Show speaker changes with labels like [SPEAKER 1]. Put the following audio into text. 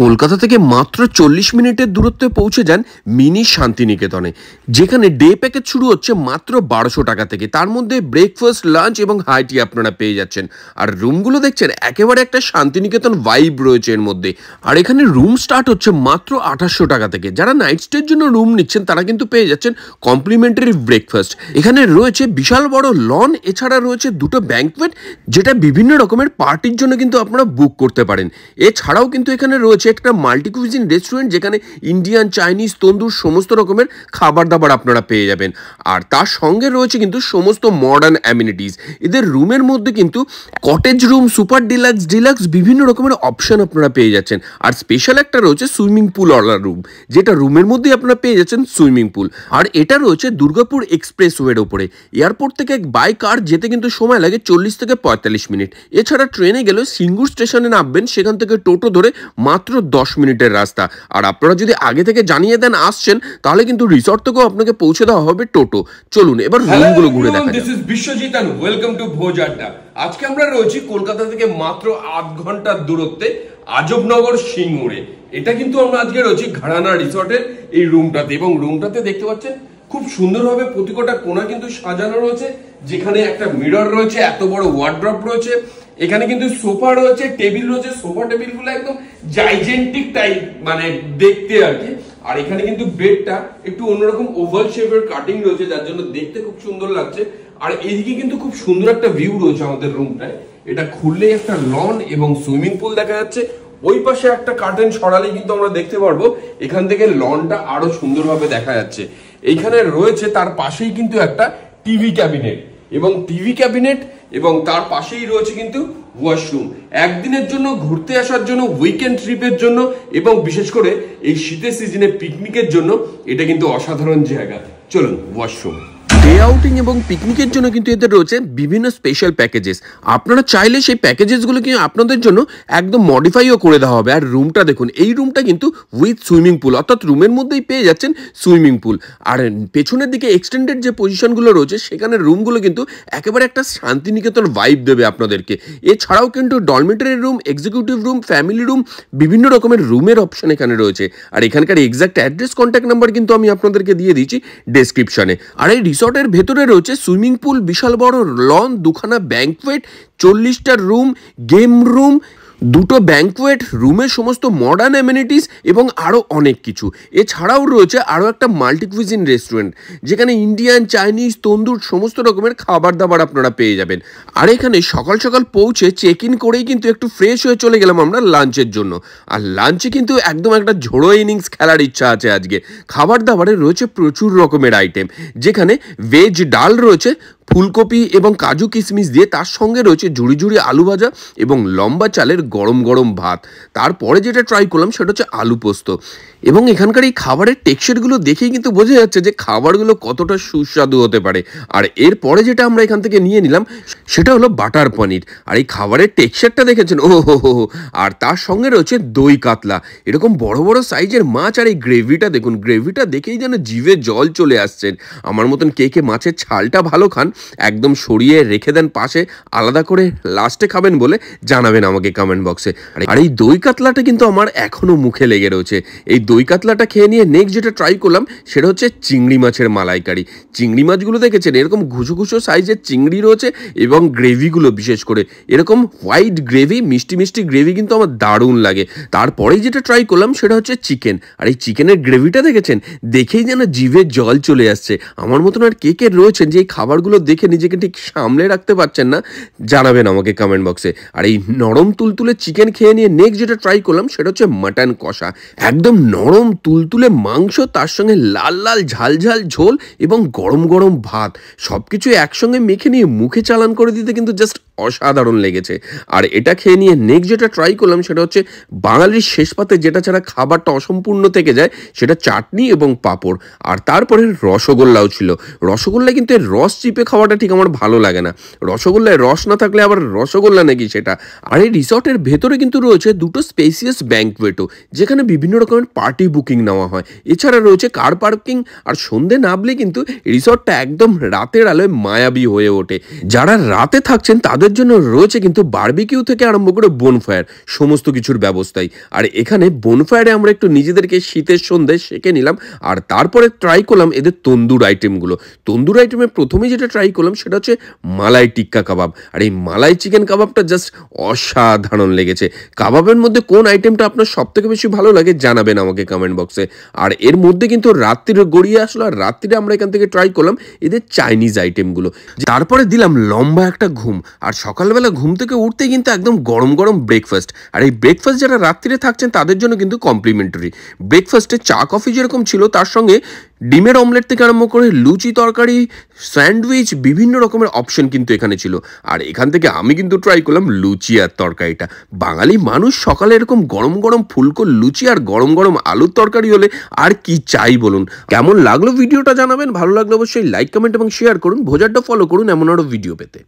[SPEAKER 1] কলকাতা থেকে মাত্র 40 মিনিটের দূরত্বে পৌঁছে যান মিনি শান্তিনিকেতনে, যেখানে ডে প্যাকেজ শুরু হচ্ছে মাত্র 1200 টাকা থেকে। তার মধ্যে ব্রেকফাস্ট, লাঞ্চ এবং হাই টি আপনারা পেয়ে যাচ্ছেন। আর রুমগুলো দেখছেন একেবারে একটা শান্তিনিকেতন ভাইব রয়েছে এর মধ্যে। আর এখানে রুম স্টার্ট হচ্ছে মাত্র 2800 টাকা থেকে। যারা নাইট স্টের জন্য রুম নিচ্ছেন তারা কিন্তু পেয়ে যাচ্ছেন কমপ্লিমেন্টারি ব্রেকফাস্ট। এখানে রয়েছে বিশাল বড় লন, এছাড়া রয়েছে দুটো ব্যাঙ্কোয়েট, যেটা বিভিন্ন রকমের পার্টির জন্য কিন্তু আপনারা বুক করতে পারেন। এছাড়াও কিন্তু এখানে রয়েছে একটা মাল্টি কুইজিন রেস্টুরেন্ট, যেখানে ইন্ডিয়ান, চাইনিজ, তন্দুর সমস্ত রকমের খাবার দাবার আপনারা পেয়ে যাবেন। আর তার সঙ্গে রয়েছে কিন্তু সমস্ত মডার্ন অ্যামিনিটিস। এদের রুমের মধ্যে কিন্তু cottage room, super deluxe, deluxe বিভিন্ন রকমের অপশন আপনারা পেয়ে যাচ্ছেন। আর স্পেশাল একটা রয়েছে সুইমিং পুল ওয়ালা রুম, যেটা রুমের মধ্যেই আপনারা পেয়ে যাচ্ছেন সুইমিং পুল। আর এটা রয়েছে দুর্গাপুর এক্সপ্রেসওয়ের ওপরে। এয়ারপোর্ট থেকে বাই কার যেতে কিন্তু সময় লাগে 40 থেকে 45 মিনিট। এছাড়া ট্রেনে গেলেও সিঙ্গুর স্টেশনে নামবেন, সেখান থেকে টোটো ধরে মাত্র 10 মিনিটের রাস্তা। আর আপনারা যদি আগে থেকে জানিয়ে দেন আসছেন, তাহলে কিন্তু রিসর্ট থেকেও আপনাকে পৌঁছে দেওয়া হবে টোটো। চলুন এবার রুমগুলো ঘুরে দেখা যাক।
[SPEAKER 2] This is Biswajit and welcome to Bhoj Adda. আজকে আমরা রয়েছি কলকাতা থেকে মাত্র 8 ঘন্টার দূরত্বে আজবনগর সিঙ্গুরে। এটা কিন্তু আমরা আজকে রয়েছি ঘরানা রিসর্টের এই রুমটাতে, এবং রুমটাতে দেখতে পাচ্ছেন খুব সুন্দরভাবে প্রতিটা কোণা কিন্তু সাজানো রয়েছে, যেখানে একটা মিরর রয়েছে, এত বড় ওয়ার্ড্রপ রয়েছে, এখানে কিন্তু সোফা রয়েছে, টেবিল রয়েছে। সোফা টেবিল গুলো একদম জাইজেন্টিক টাইপ মানে দেখতে আর কি। আর এখানে কিন্তু বেডটা একটু অন্যরকম ওভাল শেপের কাটিং রয়েছে, যার জন্য দেখতে খুব সুন্দর লাগছে। আর এইদিকে কিন্তু খুব সুন্দর একটা ভিউ রয়েছে আমাদের রুমটায়। এটা খুললে একটা লন এবং সুইমিং পুল দেখা যাচ্ছে। ওই পাশে একটা কার্টেন সরালেই কিন্তু আমরা দেখতে পারবো এখান থেকে লনটা আরো সুন্দরভাবে দেখা যাচ্ছে। এইখানে রয়েছে তার পাশেই কিন্তু একটা টিভি ক্যাবিনেট, এবং তার পাশেই রয়েছে কিন্তু ওয়াশরুম। একদিনের জন্য ঘুরতে আসার জন্য, উইকেন্ড ট্রিপের জন্য, এবং বিশেষ করে এই শীতের সিজনে পিকনিকের জন্য এটা কিন্তু অসাধারণ জায়গা। চলুন ওয়াশরুম।
[SPEAKER 1] ডে আউটিং এবং পিকনিকের জন্য কিন্তু এদের রয়েছে বিভিন্ন স্পেশাল প্যাকেজেস। আপনারা চাইলে সেই প্যাকেজেসগুলো কিন্তু আপনাদের জন্য একদম মডিফাইও করে দেওয়া হবে। আর রুমটা দেখুন, এই রুমটা কিন্তু উইথ সুইমিং পুল, অর্থাৎ রুমের মধ্যেই পেয়ে যাচ্ছেন সুইমিং পুল। আর পেছনের দিকে এক্সটেন্ডেড যে পজিশনগুলো রয়েছে, সেখানে রুমগুলো কিন্তু একেবারে একটা শান্তিনিকেতন ভাইব দেবে আপনাদেরকে। এছাড়াও কিন্তু dormitory room, executive room, family room, বিভিন্ন রকমের রুমের অপশন এখানে রয়েছে। আর এখানকার এক্সাক্ট অ্যাড্রেস, কন্ট্যাক্ট নাম্বার কিন্তু আমি আপনাদেরকে দিয়ে দিয়েছি ডেসক্রিপশনে। আর এই রিসর্টের ভেতরে রয়েছে সুইমিং পুল, বিশাল বড় লন, দুখানা ব্যাঙ্কোয়েট, 40টা রুম, গেম রুম, দুটো ব্যাঙ্কোয়েট রুমের সমস্ত মডার্ন অ্যামিনিটিস এবং আরও অনেক কিছু। এছাড়াও রয়েছে আরও একটা মাল্টি কুইজিন রেস্টুরেন্ট, যেখানে ইন্ডিয়ান, চাইনিজ, তন্দুর সমস্ত রকমের খাবার দাবার আপনারা পেয়ে যাবেন। আর এখানে সকাল সকাল পৌঁছে চেক ইন করেই কিন্তু একটু ফ্রেশ হয়ে চলে গেলাম আমরা লাঞ্চের জন্য। আর লাঞ্চে কিন্তু একদম একটা ঝোড়ো ইনিংস খেলার ইচ্ছা আছে আজকে। খাবার দাবারে রয়েছে প্রচুর রকমের আইটেম, যেখানে ভেজ ডাল রয়েছে ফুলকপি এবং কাজু কিশমিশ দিয়ে, তার সঙ্গে রয়েছে ঝুড়ি ঝুড়ি আলু ভাজা এবং লম্বা চালের গরম গরম ভাত। তারপরে যেটা ট্রাই করলাম সেটা হচ্ছে আলু পোস্ত। এবং এখানকার এই খাবারের টেক্সচারগুলো দেখেই কিন্তু বোঝা যাচ্ছে যে খাবারগুলো কতটা সুস্বাদু হতে পারে। আর এরপরে যেটা আমরা এখান থেকে নিয়ে নিলাম সেটা হলো বাটার পনির। আর এই খাবারের টেক্সচারটা দেখেছেন, ও হো হো। আর তার সঙ্গে রয়েছে দই কাতলা, এরকম বড় বড় সাইজের মাছ। আর এই গ্রেভিটা দেখুন, গ্রেভিটা দেখেই যেন জিভে জল চলে আসছেন। আমার মতন কে কে মাছের ছালটা ভালো খান, একদম সরিয়ে রেখে দেন পাশে, আলাদা করে লাস্টে খাবেন বলে জানাবেন আমাকে কমেন্ট বক্সে। আর এই দই কাতলাটা কিন্তু আমার এখনো মুখে লেগে রয়েছে। এই দই কাতলাটা খেয়ে নিয়ে নেক্সট যেটা ট্রাই করলাম সেটা হচ্ছে চিংড়ি মাছের মালাইকারি। চিংড়ি মাছগুলো দেখেছেন এরকম ঘুষো ঘুষো সাইজের চিংড়ি রয়েছে, এবং গ্রেভিগুলো বিশেষ করে এরকম হোয়াইট গ্রেভি, মিষ্টি মিষ্টি গ্রেভি কিন্তু আমার দারুণ লাগে। তারপরেই যেটা ট্রাই করলাম সেটা হচ্ছে চিকেন। আর এই চিকেনের গ্রেভিটা দেখেছেন, দেখেই যেন জিভে জল চলে আসছে। আমার মতন আর কে কে রয়েছেন যে এই খাবারগুলো দেখে নিজেকে ঠিক সামলে রাখতে পারছেন না, জানাবেন আমাকে কমেন্ট বক্সে। আর এই নরম তুলতুলে চিকেন খেয়ে নিয়ে নেক্সট যেটা ট্রাই করলাম সেটা হচ্ছে মাটন কষা। একদম নরম তুলতুলে মাংস, তার সঙ্গে লাল লাল ঝাল ঝাল ঝোল এবং গরম গরম ভাত, সব কিছু একসঙ্গে মেখে নিয়ে মুখে চালান করে দিতে কিন্তু জাস্ট অসাধারণ লেগেছে। আর এটা খেয়ে নিয়ে নেক্সট যেটা ট্রাই করলাম সেটা হচ্ছে বাঙালির শেষ পাতে যেটা ছাড়া খাবারটা অসম্পূর্ণ থেকে যায়, সেটা চাটনি এবং পাঁপড়। আর তারপরে রসগোল্লাও ছিল। রসগোল্লা কিন্তু রস চিপে খাওয়া খাওয়াটা ঠিক আমার ভালো লাগে না। রসগোল্লায় রস না থাকলে আবার রসগোল্লা নাকি সেটা। আর এই রিসর্টের ভেতরে কিন্তু রয়েছে দুটো স্পেসিয়াস ব্যাঙ্কওয়েটও, যেখানে বিভিন্ন রকমের পার্টি বুকিং নেওয়া হয়। এছাড়া রয়েছে কার পার্কিং। আর সন্ধে নামলে কিন্তু রিসর্টটা একদম রাতের আলোয় মায়াবী হয়ে ওঠে। যারা রাতে থাকছেন তাদের জন্য রয়েছে কিন্তু বারবিকিউ থেকে আরম্ভ করে বোনফায়ার সমস্ত কিছুর ব্যবস্থাই। আর এখানে বোনফায়ারে আমরা একটু নিজেদেরকে শীতের সন্ধ্যায় সেঁকে নিলাম। আর তারপরে ট্রাই করলাম এদের তন্দুর আইটেমগুলো। তন্দুর আইটেমে প্রথমে যেটা ট্রাই করলাম সেটা হচ্ছে মালাই টিক্কা কাবাব। আর এই মালাই চিকেন কাবাবটা জাস্ট অসাধারণ লেগেছে। কাবাবের মধ্যে কোন আইটেমটা আপনার সব থেকে বেশি ভালো লাগে জানাবেন আমাকে কমেন্ট বক্সে। আর এর মধ্যে কিন্তু রাত্রিরে গড়িয়ে আসলো, আর রাত্রিরে আমরা এখান থেকে ট্রাই করলাম এদের চাইনিজ আইটেমগুলো। তারপরে দিলাম লম্বা একটা ঘুম। আর সকালবেলা ঘুম থেকে উঠতে কিন্তু একদম গরম গরম ব্রেকফাস্ট। আর এই ব্রেকফাস্ট যারা রাত্রিরে থাকছেন তাদের জন্য কিন্তু কমপ্লিমেন্টারি। ব্রেকফাস্টে চা কফি যেরকম ছিল, তার সঙ্গে ডিমের অমলেট থেকে আরম্ভ করে লুচি তরকারি, স্যান্ডউইচ, বিভিন্ন রকমের অপশন কিন্তু এখানে ছিল। আর এখান থেকে আমি কিন্তু ট্রাই করলাম লুচি আর তরকারিটা। বাঙালি মানুষ সকালে এরকম গরম গরম ফুলকো লুচি আর গরম গরম আলুর তরকারি হলে আর কি চাই বলুন। কেমন লাগলো ভিডিওটা জানাবেন, ভালো লাগলে অবশ্যই লাইক কমেন্ট এবং শেয়ার করুন। ভোজ আড্ডা ফলো করুন এমন আরও ভিডিও পেতে।